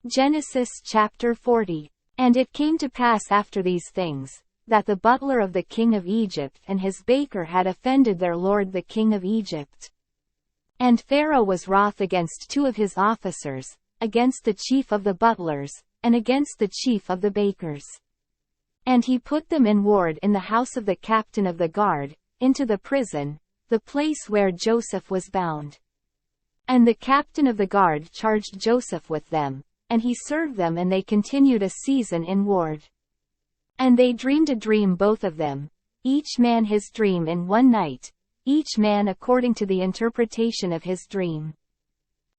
Genesis chapter 40. And it came to pass after these things, that the butler of the king of Egypt and his baker had offended their lord the king of Egypt. And Pharaoh was wroth against two of his officers, against the chief of the butlers, and against the chief of the bakers. And he put them in ward in the house of the captain of the guard, into the prison, the place where Joseph was bound. And the captain of the guard charged Joseph with them, and he served them, and they continued a season in ward. And they dreamed a dream, both of them, each man his dream in one night, each man according to the interpretation of his dream.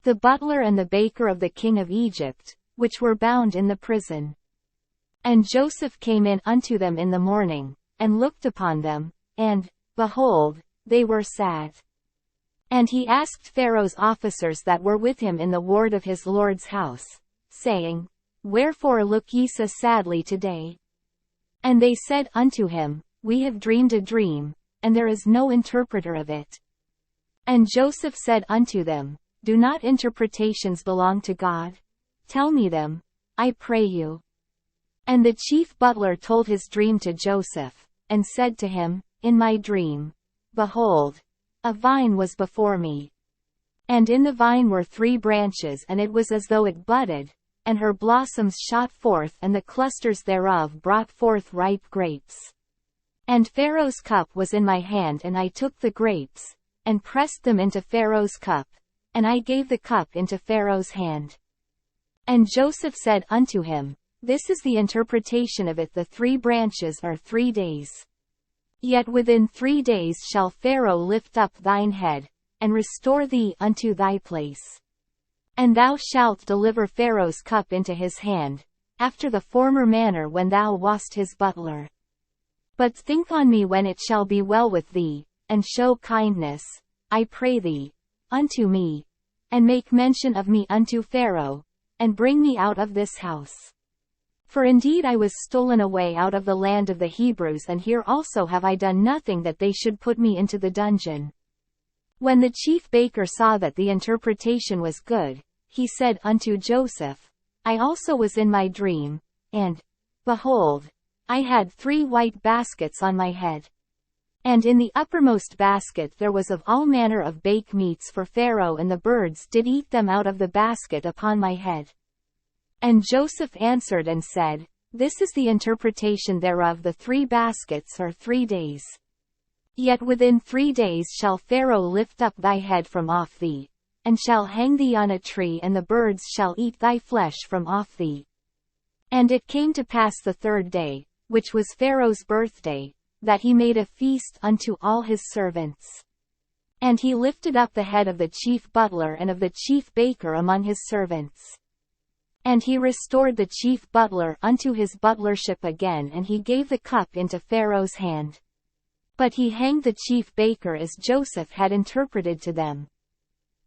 The butler and the baker of the king of Egypt, which were bound in the prison. And Joseph came in unto them in the morning, and looked upon them, and, behold, they were sad. And he asked Pharaoh's officers that were with him in the ward of his lord's house, saying, Wherefore look ye so sadly today? And they said unto him, We have dreamed a dream, and there is no interpreter of it. And Joseph said unto them, Do not interpretations belong to God? Tell me them, I pray you. And the chief butler told his dream to Joseph, and said to him, In my dream, behold, a vine was before me. And in the vine were 3 branches, and it was as though it budded, and her blossoms shot forth, and the clusters thereof brought forth ripe grapes. And Pharaoh's cup was in my hand, and I took the grapes, and pressed them into Pharaoh's cup, and I gave the cup into Pharaoh's hand. And Joseph said unto him, This is the interpretation of it, the 3 branches are 3 days. Yet within 3 days shall Pharaoh lift up thine head, and restore thee unto thy place. And thou shalt deliver Pharaoh's cup into his hand, after the former manner when thou wast his butler. But think on me when it shall be well with thee, and show kindness, I pray thee, unto me, and make mention of me unto Pharaoh, and bring me out of this house. For indeed I was stolen away out of the land of the Hebrews, and here also have I done nothing that they should put me into the dungeon. When the chief baker saw that the interpretation was good, he said unto Joseph, I also was in my dream, and, behold, I had 3 white baskets on my head. And in the uppermost basket there was of all manner of bake meats for Pharaoh, and the birds did eat them out of the basket upon my head. And Joseph answered and said, This is the interpretation thereof, the 3 baskets are 3 days. Yet within 3 days shall Pharaoh lift up thy head from off thee, and shall hang thee on a tree, and the birds shall eat thy flesh from off thee. And it came to pass the 3rd day, which was Pharaoh's birthday, that he made a feast unto all his servants. And he lifted up the head of the chief butler and of the chief baker among his servants. And he restored the chief butler unto his butlership again, and he gave the cup into Pharaoh's hand. But he hanged the chief baker as Joseph had interpreted to them.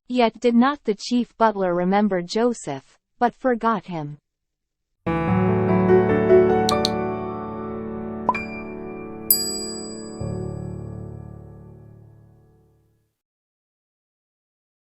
Yet did not the chief butler remember Joseph, but forgot him.